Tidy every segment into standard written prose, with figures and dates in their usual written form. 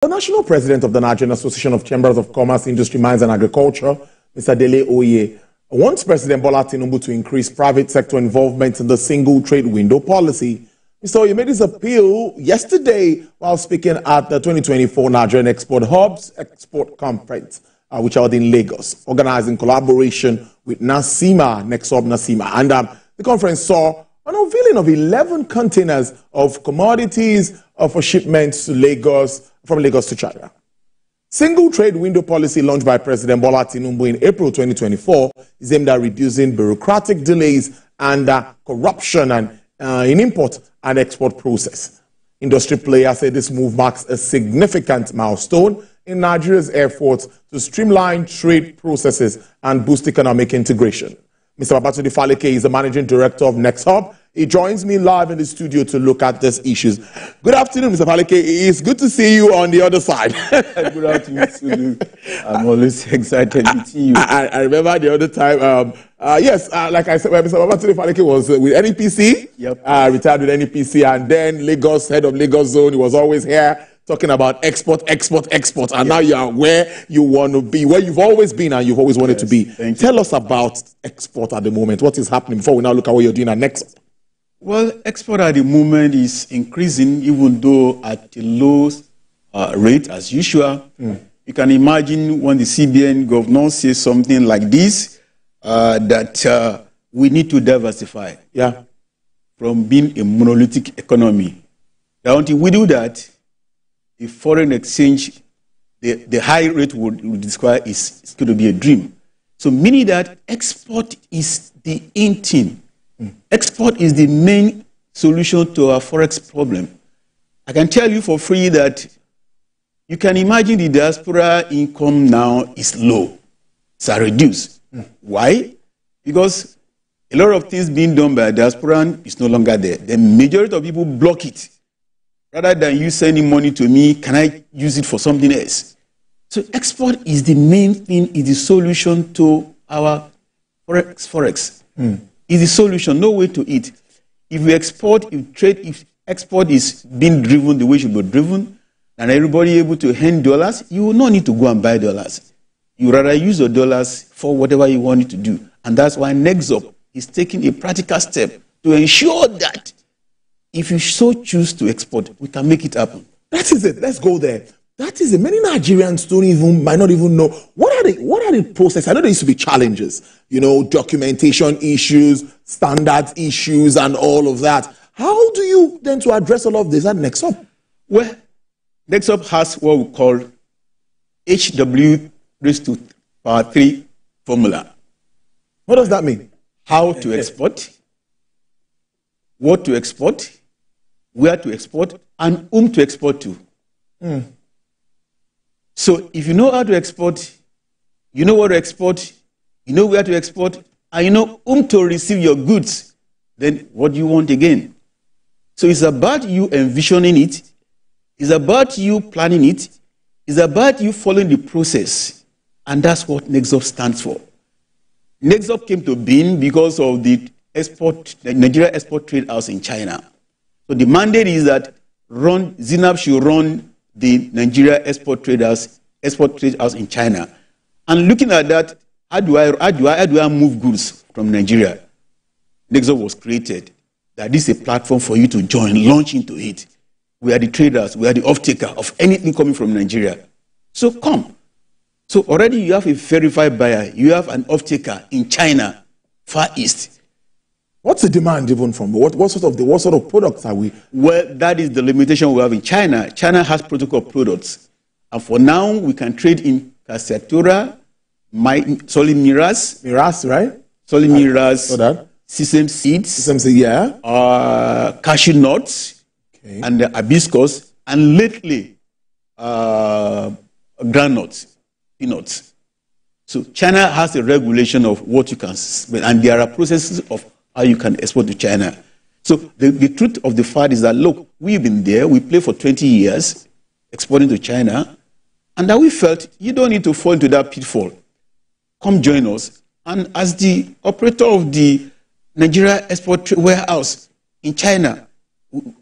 The National President of the Nigerian Association of Chambers of Commerce, Industry, Mines and Agriculture, Mr. Dele Oye, wants President Bola Tinubu to increase private sector involvement in the single trade window policy. Mr. Oye made his appeal yesterday while speaking at the 2024 Nigerian Export Hub's Export Conference, which held in Lagos, organized in collaboration with NACCIMA, NEXHUB, NACCIMA. And the conference saw an unveiling of 11 containers of commodities for shipments to Lagos, from Lagos to China. Single trade window policy launched by President Bola Tinubu in April 2024 is aimed at reducing bureaucratic delays and corruption in import and export process. Industry players say this move marks a significant milestone in Nigeria's efforts to streamline trade processes and boost economic integration. Mr. Babatunde Faleke is the managing director of NEXHUB. He joins me live in the studio to look at these issues. Good afternoon, Mr. Faleke. It's good to see you on the other side. Good afternoon, Sulu. I'm always excited meeting you. I remember the other time, like I said, Mr. Babatunde Faleke was with NEPC, retired with NEPC, and then Lagos, head of Lagos zone. He was always here talking about export, and now you are where you want to be, where you've always been and you've always wanted to be. Tell us about export at the moment. What is happening before we now look at what you're doing at next? Well, export at the moment is increasing, even though at a low rate as usual. You can imagine when the CBN governor says something like this, that we need to diversify from being a monolithic economy. Now, until we do that, the foreign exchange, the high rate would describe is going to be a dream. So meaning that export is the in thing. Export is the main solution to our forex problem. I can tell you for free that you can imagine the diaspora income now is low. It's reduced. Why? Because a lot of things being done by a diaspora is no longer there. The majority of people block it. Rather than you sending money to me, can I use it for something else? So export is the main thing, is the solution to our forex. Is the solution, no way to it. If we export, if export is being driven the way it should be driven, and everybody able to hand dollars, you will not need to go and buy dollars. You rather use your dollars for whatever you want it to do. And that's why NEXHUB is taking a practical step to ensure that if you so choose to export, we can make it happen. That is it. Let's go there. That is it. Many Nigerians might not even know. What are the processes? I know there used to be challenges, documentation issues, standards issues, and all of that. How do you then to address all of this at NEXHUB? Well, NEXHUB has what we call HW raised to power 3 formula. What does that mean? How to export, what to export, where to export, and whom to export to. So if you know how to export, you know what to export, you know where to export, and you know whom to receive your goods, then what do you want again? So it's about you envisioning it, it's about you planning it, it's about you following the process, and that's what NEXHUB stands for. NEXHUB came to being because of the Nigeria Export Trade House in China. So the mandate is that ZINAB should run the Nigeria Export Trade House in China. And looking at that, how do I move goods from Nigeria? NEXHUB was created. That this is a platform for you to join, launch into it. We are the traders, we are the off-taker of anything coming from Nigeria. So come. So already you have a verified buyer, you have an off-taker in China, Far East. What's the demand even from? What sort of products are we? Well, that is the limitation we have in China. China has protocol products. And for now, we can trade in Cassiatura, Solimiras. Miras, right? Solimiras, sesame seeds. Cashew nuts, and hibiscus, and lately, groundnuts, peanuts. So China has a regulation of what you can spend, and there are processes of how you can export to China. So the truth of the fact is that, look, we've been there, we played for 20 years, exporting to China, and that we felt you don't need to fall into that pitfall. Come join us. And as the operator of the Nigeria Export Warehouse in China,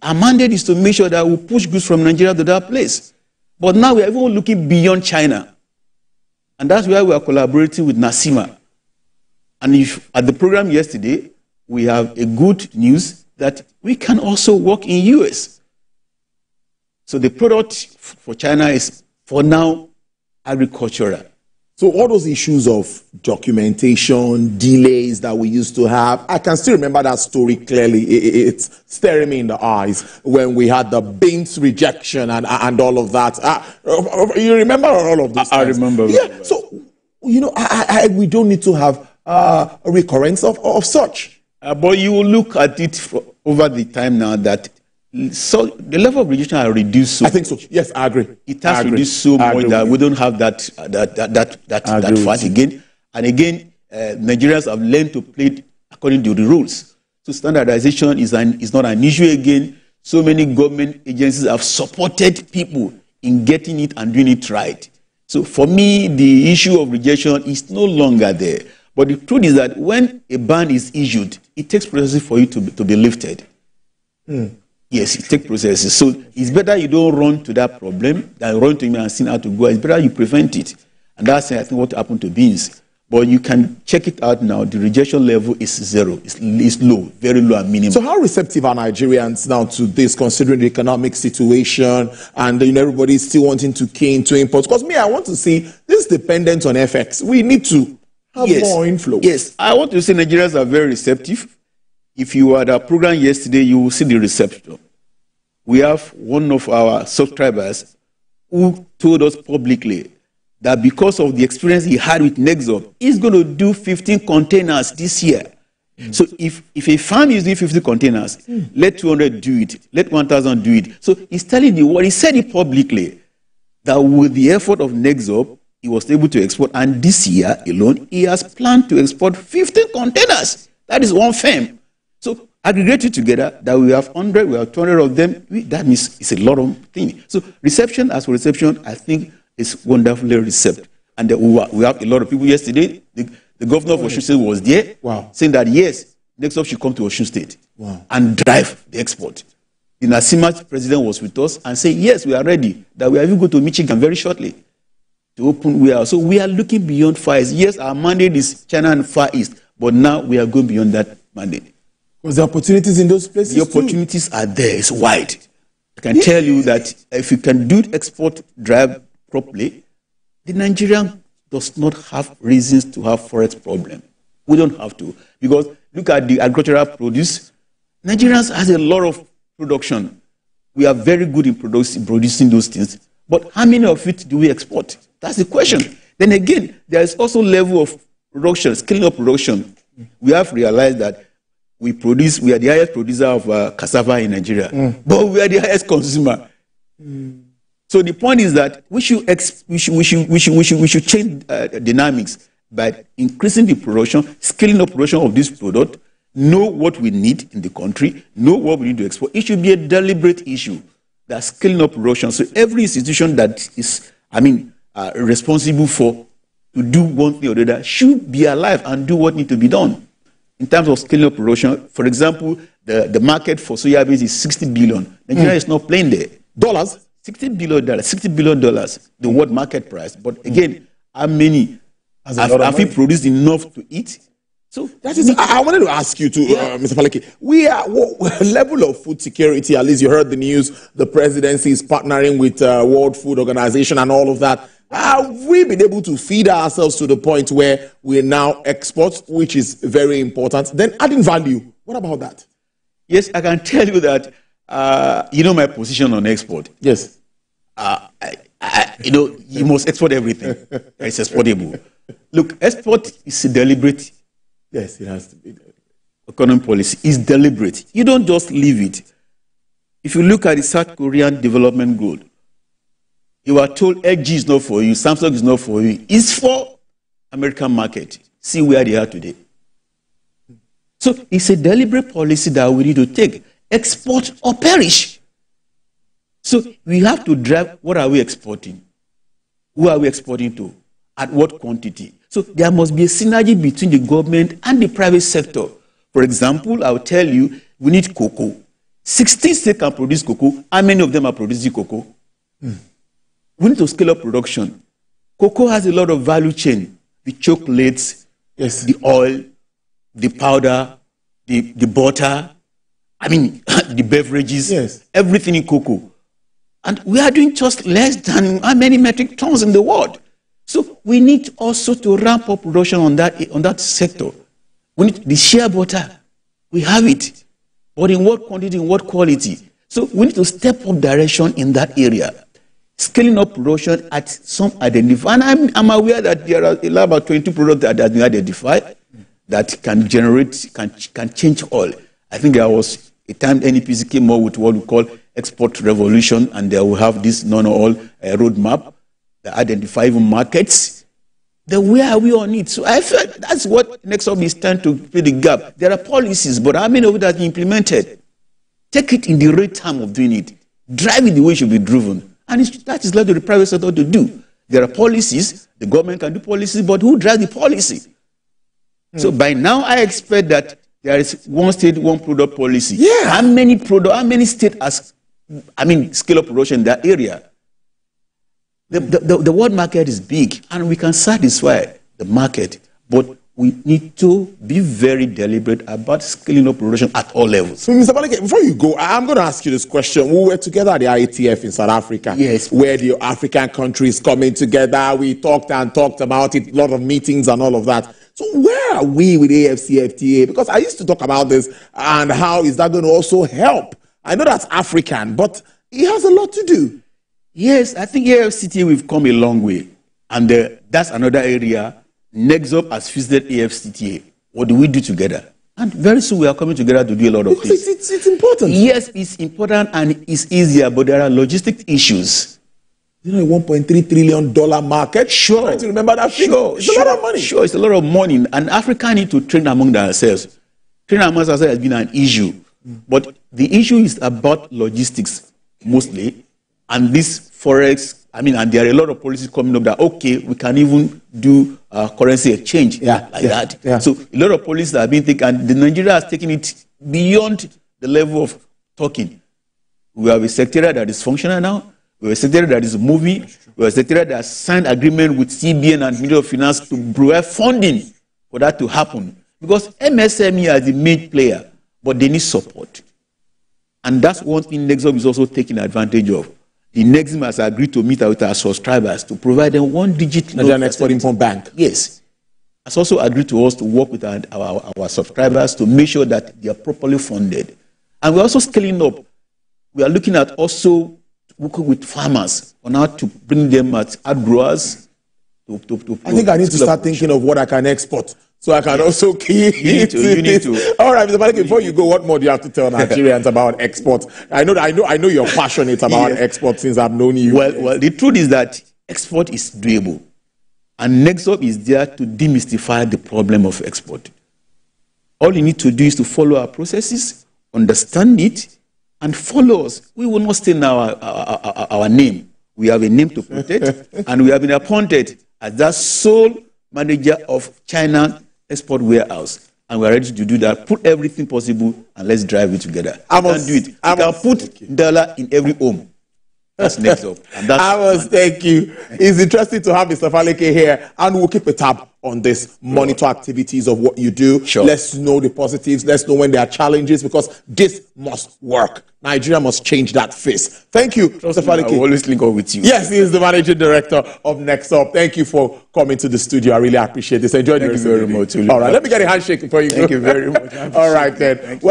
our mandate is to make sure that we push goods from Nigeria to that place. But now we are even looking beyond China. And that's why we are collaborating with NACCIMA. And if at the program yesterday, we have a good news that we can also work in US. So the product for China is, for now, agricultural. So all those issues of documentation, delays that we used to have, I can still remember that story clearly. It's staring me in the eyes when we had the beans rejection and all of that. You remember all of this? I remember. Yeah. So, you know, we don't need to have a recurrence of such. But you will look at it over the time now that so the level of rejection has reduced. So I think so. Yes, I agree. It has reduced so much that we don't have that fight again. And again, Nigerians have learned to play according to the rules. So standardization is not an issue again. So many government agencies have supported people in getting it and doing it right. So for me, the issue of rejection is no longer there. But the truth is that when a ban is issued, it takes processes for it to be lifted. Yes, it takes processes. So it's better you don't run to that problem than run to me and see how to go. It's better you prevent it. And that's, I think, what happened to beans. But you can check it out now. The rejection level is zero. It's low, very low and minimal. So how receptive are Nigerians now to this, considering the economic situation and everybody's still wanting to key into imports? Because me, I want to see this dependent on FX. We need to have more inflow. Yes, I want to say Nigerians are very receptive. If you were at our program yesterday, you will see the reception. We have one of our subscribers who told us publicly that because of the experience he had with NEXHUB, he's going to do 15 containers this year. So if a farm is doing 50 containers, let 200 do it, let 1,000 do it. So he's telling you what he said it publicly, that with the effort of NEXHUB, he was able to export. And this year alone, he has planned to export 15 containers. That is one firm. So aggregated together, that we have 100, we have 200 of them, that means it's a lot of things. So reception as for reception, I think is wonderfully receptive. And we have a lot of people yesterday. The governor of Osun State was there, saying that yes, NEXHUB should come to Osun State and drive the export. The NACCIMA president was with us and said, yes, we are ready, that we are even going to Michigan very shortly to open warehouse. So we are looking beyond Far East. Yes, our mandate is China and Far East, but now we are going beyond that mandate. Because the opportunities in those places The opportunities are there. It's wide. I can tell you that if you can do export drive properly, the Nigerian does not have reasons to have forex problem. We don't have to. Because look at the agricultural produce. Nigerians has a lot of production. We are very good in producing those things. But how many of it do we export? That's the question. Then again, there is also level of production, scaling up production. We have realized that we are the highest producer of cassava in Nigeria, but we are the highest consumer. So the point is that we should change dynamics by increasing the production, scaling up production of this product, know what we need in the country, know what we need to export. It should be a deliberate issue, that scaling up production. So every institution that is, responsible for to do one thing or the other should be alive and do what needs to be done. In terms of scaling up production, for example, the market for soya beans is 60 billion. Nigeria is not playing there. Dollars? $60 billion, $60 billion, the world market price. But again, how many have we produced enough to eat? So that is, I wanted to ask you too, Mr. Faleke. What level of food security, at least you heard the news, the presidency is partnering with World Food Organization and all of that. Have we been able to feed ourselves to the point where we now export, which is very important? Then adding value, what about that? Yes, I can tell you that, you know my position on export. Yes. You must export everything. It's exportable. Look, export is a deliberate. Yes, it has to be. Economic policy is deliberate. You don't just leave it. If you look at the South Korean development goal, you are told LG is not for you, Samsung is not for you. It's for American market. See where they are today. So it's a deliberate policy that we need to take. Export or perish. So we have to drive, what are we exporting? Who are we exporting to? At what quantity? So there must be a synergy between the government and the private sector. For example, I'll tell you, we need cocoa. 16 states can produce cocoa. How many of them are producing cocoa? we need to scale up production. Cocoa has a lot of value chain. The chocolates, Yes. the oil, the powder, the butter, I mean, the beverages, Yes. everything in cocoa. And we are doing just less than how many metric tons in the world. So we need also to ramp up production on that sector. We need the shea butter. We have it. But in what quantity, in what quality? So we need to step up direction in that area. Scaling up production at some identified. And I'm aware that there are about 20 products that have been identified that can generate, can change oil. I think there was a time NEPC came up with what we call export revolution, and they will have this non-oil roadmap that identify even markets. Then where are we on it? So I feel that's what NEXHUB is trying to fill the gap. There are policies, but how many of it have been implemented? Take it in the right time of doing it. Drive it the way it should be driven. And that is left to the private sector to do. There are policies, the government can do policies, but who drives the policy? So by now, I expect that there is one state, one product policy. Yeah. How many states has, scale up production in that area? The world market is big, and we can satisfy the market, but we need to be very deliberate about scaling up production at all levels. So, Mr. Balake, before you go, I'm going to ask you this question. We were together at the IATF in South Africa, yes, where the African countries coming together. We talked about it, a lot of meetings and all of that. So where are we with AFCFTA? Because I used to talk about this, and how is that going to also help? I know that's African, but it has a lot to do. Yes, I think AFCFTA, we've come a long way. And that's another area. NEXHUB has visited AFCFTA. What do we do together? And very soon we are coming together to do a lot of things. It's important. Yes, it's important and it's easier, but there are logistic issues. You know, a $1.3 trillion market? Sure. Trying to remember that figure. It's a lot of money. Sure, it's a lot of money. And Africa need to train among themselves. Training among ourselves has been an issue. But the issue is about logistics, mostly. And this forex, and there are a lot of policies coming up that, okay, we can even do currency exchange that. Yeah. So a lot of policies are being taken, and Nigeria has taken it beyond the level of talking. We have a secretariat that is functional now. We have a secretariat that is moving. We have a secretariat that has signed agreement with CBN and Ministry of Finance to provide funding for that to happen. Because MSME are the main player, but they need support. And that's one thing NEXHUB is also taking advantage of. The NACCIMA has agreed to meet with our subscribers to provide them one-digit Nigerian Export Import Bank. Yes. Has also agreed to us to work with our subscribers to make sure that they are properly funded. And we're also scaling up. We are looking at also working with farmers on how to bring them as outgrowers. I think I need to start thinking of what I can export, so I can also keep you need to. All right, Mr. Balake, before you go, what more do you have to tell Nigerians about export? I know you're passionate about export since I've known you. Well, the truth is that export is doable. And NEXHUB is there to demystify the problem of export. All you need to do is to follow our processes, understand it, and follow us. We will not stay in our name. We have a name to protect, and we have been appointed as the sole manager of China Export Warehouse. And we are ready to do that. Put everything possible, and let's drive it together. We can do it. We can put dollar in every home. That's NEXHUB. Thank you. It's interesting to have Mr. Balake here, and we'll keep a tab on this, monitor activities of what you do. Sure. Let's know the positives. Let's know when there are challenges, because this must work. Nigeria must change that face. Thank you, Mr. Balake. I will always link up with you. Yes, he is the managing director of NEXHUB. Thank you for coming to the studio. I really appreciate this. Enjoy the rest of the day. Thank you very much. All right, let me get a handshake before you go. Thank you very much. All right, then.